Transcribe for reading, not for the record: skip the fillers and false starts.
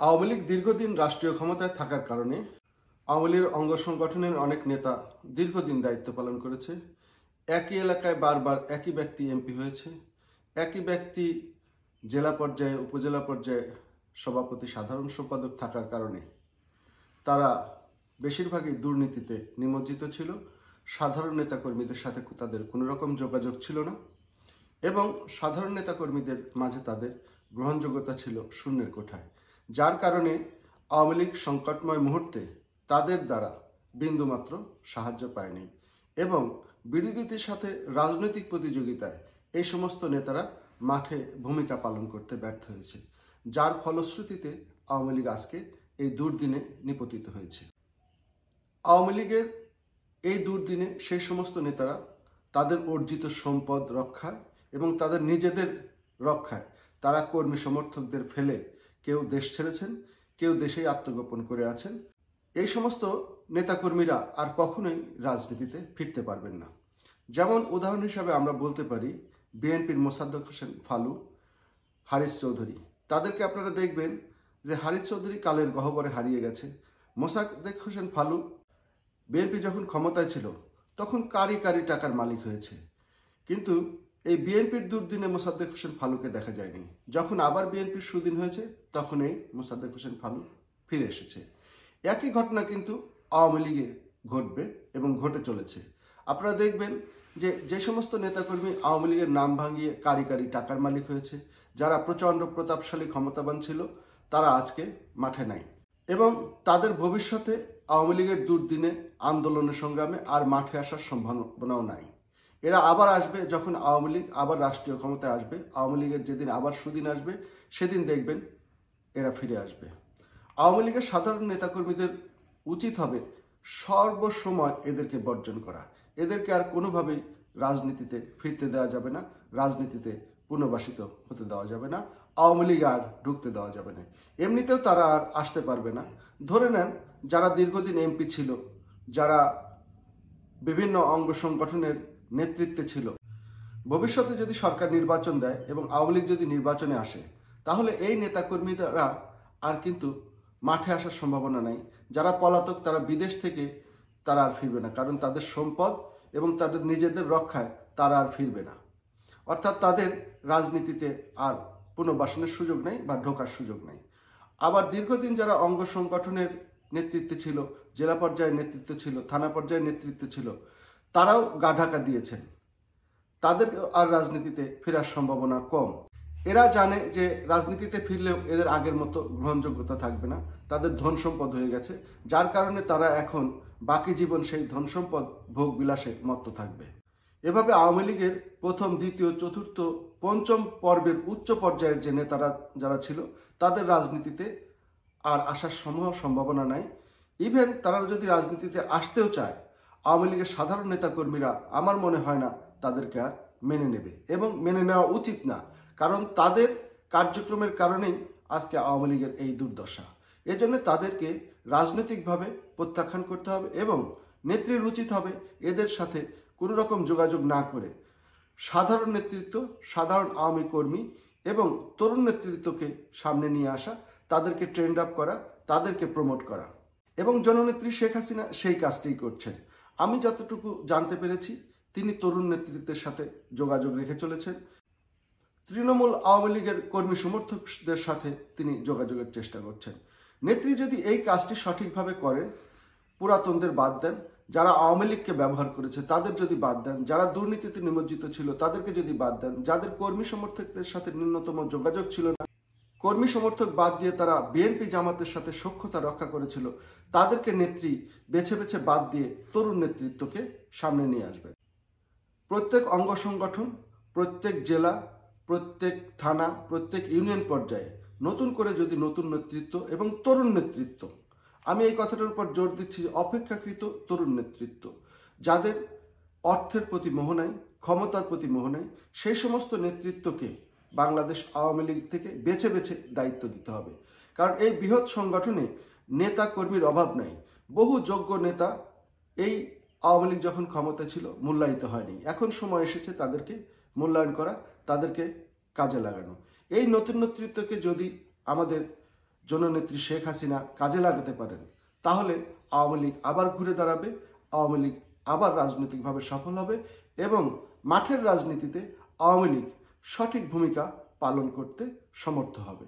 আওয়ামী লীগ দীর্ঘদিন রাষ্ট্রীয় ক্ষমতায় থাকার কারণে আওয়ামী লীগের অঙ্গ সংগঠনের অনেক নেতা দীর্ঘদিন দায়িত্ব পালন করেছে। একই এলাকায় বারবার একই ব্যক্তি এমপি হয়েছে, একই ব্যক্তি জেলা পর্যায়ে উপজেলা পর্যায়ে সভাপতি সাধারণ সম্পাদক থাকার কারণে তারা বেশিরভাগই দুর্নীতিতে নিমজ্জিত ছিল। সাধারণ নেতাকর্মীদের সাথে তাদের কোনো রকম যোগাযোগ ছিল না এবং সাধারণ নেতাকর্মীদের মাঝে তাদের গ্রহণযোগ্যতা ছিল শূন্যের কোঠায়, যার কারণে আওয়ামী লীগ সংকটময় মুহূর্তে তাদের দ্বারা বিন্দুমাত্র সাহায্য পায়নি এবং বিরোধীদের সাথে রাজনৈতিক প্রতিযোগিতায় এই সমস্ত নেতারা মাঠে ভূমিকা পালন করতে ব্যর্থ হয়েছে, যার ফলশ্রুতিতে আওয়ামী লীগ আজকে এই দুর্দিনে নিপতিত হয়েছে। আওয়ামী লীগের এই দুর্দিনে সেই সমস্ত নেতারা তাদের অর্জিত সম্পদ রক্ষায় এবং তাদের নিজেদের রক্ষায় তারা কর্মী সমর্থকদের ফেলে কেউ দেশ ছেড়েছেন, কেউ দেশেই আত্মগোপন করে আছেন। এই সমস্ত নেতাকর্মীরা আর কখনোই রাজনীতিতে ফিরতে পারবেন না। যেমন উদাহরণ হিসাবে আমরা বলতে পারি বিএনপির মোসাদ্দেক হোসেন ফালু, হারিস চৌধুরী। তাদেরকে আপনারা দেখবেন যে হারিস চৌধুরী কালের গহ্বরে হারিয়ে গেছে। মোসাদ্দেক হোসেন ফালু বিএনপি যখন ক্ষমতায় ছিল তখন কারি কারি টাকার মালিক হয়েছে, কিন্তু এই বিএনপির দুর্দিনে মোসাদ্দেক হোসেন ফালুকে দেখা যায়নি। যখন আবার বিএনপির সুদিন হয়েছে তখন এই মোসাদ্দেক হোসেন ফালু ফিরে এসেছে। একই ঘটনা কিন্তু আওয়ামী লীগে ঘটবে এবং ঘটে চলেছে। আপনারা দেখবেন যে যে সমস্ত নেতাকর্মী আওয়ামী লীগের নাম ভাঙিয়ে কারি কারি টাকার মালিক হয়েছে, যারা প্রচণ্ড প্রতাপশালী ক্ষমতাবান ছিল, তারা আজকে মাঠে নাই এবং তাদের ভবিষ্যতে আওয়ামী লীগের দুর্দিনে আন্দোলনের সংগ্রামে আর মাঠে আসার সম্ভাবনাও নাই। এরা আবার আসবে যখন আওয়ামী লীগ আবার রাষ্ট্রীয় ক্ষমতায় আসবে। আওয়ামী লীগের যেদিন আবার সুদিন আসবে সেদিন দেখবেন এরা ফিরে আসবে। আওয়ামী লীগের সাধারণ নেতাকর্মীদের উচিত হবে সর্বসময় এদেরকে বর্জন করা। এদেরকে আর কোনোভাবেই রাজনীতিতে ফিরতে দেওয়া যাবে না, রাজনীতিতে পুনর্বাসিত হতে দেওয়া যাবে না, আওয়ামী লীগ আর ঢুকতে দেওয়া যাবে না। এমনিতেও তারা আর আসতে পারবে না। ধরে নেন যারা দীর্ঘদিন এমপি ছিল, যারা বিভিন্ন অঙ্গ সংগঠনের নেতৃত্বে ছিল, ভবিষ্যতে যদি সরকার নির্বাচন দেয় এবং আওয়ামী লীগ যদি নির্বাচনে আসে, তাহলে এই নেতাকর্মীরা আর কিন্তু মাঠে আসার সম্ভাবনা নাই। যারা পলাতক তারা বিদেশ থেকে তারা আর ফিরবে না, কারণ তাদের সম্পদ এবং তাদের নিজেদের রক্ষায় তারা আর ফিরবে না। অর্থাৎ তাদের রাজনীতিতে আর পুনর্বাসনের সুযোগ নেই বা ঢোকার সুযোগ নেই। আবার দীর্ঘদিন যারা অঙ্গ সংগঠনের নেতৃত্বে ছিল, জেলা পর্যায়ের নেতৃত্ব ছিল, থানা পর্যায়ের নেতৃত্ব ছিল, তারাও গা ঢাকা দিয়েছেন। তাদের আর রাজনীতিতে ফেরার সম্ভাবনা কম। এরা জানে যে রাজনীতিতে ফিরলেও এদের আগের মতো গ্রহণযোগ্যতা থাকবে না, তাদের ধন সম্পদ হয়ে গেছে, যার কারণে তারা এখন বাকি জীবন সেই ধন সম্পদ ভোগ বিলাসে মত্ত থাকবে। এভাবে আওয়ামী লীগের প্রথম, দ্বিতীয়, চতুর্থ, পঞ্চম পর্বের উচ্চ পর্যায়ের যে নেতারা যারা ছিল, তাদের রাজনীতিতে আর আসার সম্ভাবনা নাই। ইভেন তারা যদি রাজনীতিতে আসতেও চায়, আওয়ামী লীগের সাধারণ নেতাকর্মীরা আমার মনে হয় না তাদেরকে আর মেনে নেবে এবং মেনে নেওয়া উচিত না, কারণ তাদের কার্যক্রমের কারণেই আজকে আওয়ামী লীগের এই দুর্দশা। এজন্য তাদেরকে রাজনৈতিকভাবে প্রত্যাখ্যান করতে হবে এবং নেত্রীর উচিত হবে এদের সাথে কোনো রকম যোগাযোগ না করে সাধারণ নেতৃত্ব, সাধারণ আওয়ামী কর্মী এবং তরুণ নেতৃত্বকে সামনে নিয়ে আসা, তাদেরকে ট্রেন্ড আপ করা, তাদেরকে প্রমোট করা। এবং জননেত্রী শেখ হাসিনা সেই কাজটিই করছেন। আমি যতটুকু জানতে পেরেছি তিনি তরুণ নেতৃত্বের সাথে যোগাযোগ রেখে চলেছেন। তৃণমূল আওয়ামী লীগের কর্মী সমর্থকদের সাথে তিনি যোগাযোগের চেষ্টা করছেন। নেত্রী যদি এই কাজটি সঠিকভাবে করেন, পুরাতনদের বাদ দেন, যারা আওয়ামী লীগকে ব্যবহার করেছে তাদের যদি বাদ দেন, যারা দুর্নীতিতে নিমজ্জিত ছিল তাদেরকে যদি বাদ দেন, যাদের কর্মী সমর্থকদের সাথে ন্যূনতম যোগাযোগ ছিল না, কর্মী সমর্থক বাদ দিয়ে তারা বিএনপি জামাতের সাথে সখ্যতা রক্ষা করেছিল, তাদেরকে নেত্রী বেছে বেছে বাদ দিয়ে তরুণ নেতৃত্বকে সামনে নিয়ে আসবেন। প্রত্যেক অঙ্গ সংগঠন, প্রত্যেক জেলা, প্রত্যেক থানা, প্রত্যেক ইউনিয়ন পর্যায়ে নতুন করে যদি নতুন নেতৃত্ব এবং তরুণ নেতৃত্ব, আমি এই কথাটার উপর জোর দিচ্ছি যে অপেক্ষাকৃত তরুণ নেতৃত্ব, যাদের অর্থের প্রতি মোহ নাই, ক্ষমতার প্রতি মোহ নাই, সেই সমস্ত নেতৃত্বকে বাংলাদেশ আওয়ামী লীগ থেকে বেছে বেছে দায়িত্ব দিতে হবে। কারণ এই বৃহৎ সংগঠনে নেতা কর্মীর অভাব নাই। বহু যোগ্য নেতা এই আওয়ামী লীগ যখন ক্ষমতা ছিল মূল্যায়িত হয়নি। এখন সময় এসেছে তাদেরকে মূল্যায়ন করা, তাদেরকে কাজে লাগানো। এই নতুন নেতৃত্বকে যদি আমাদের জননেত্রী শেখ হাসিনা কাজে লাগাতে পারেন, তাহলে আওয়ামী লীগ আবার ঘুরে দাঁড়াবে, আওয়ামী লীগ আবার রাজনৈতিকভাবে সফল হবে এবং মাঠের রাজনীতিতে আওয়ামী লীগ সঠিক ভূমিকা পালন করতে সমর্থ হবে।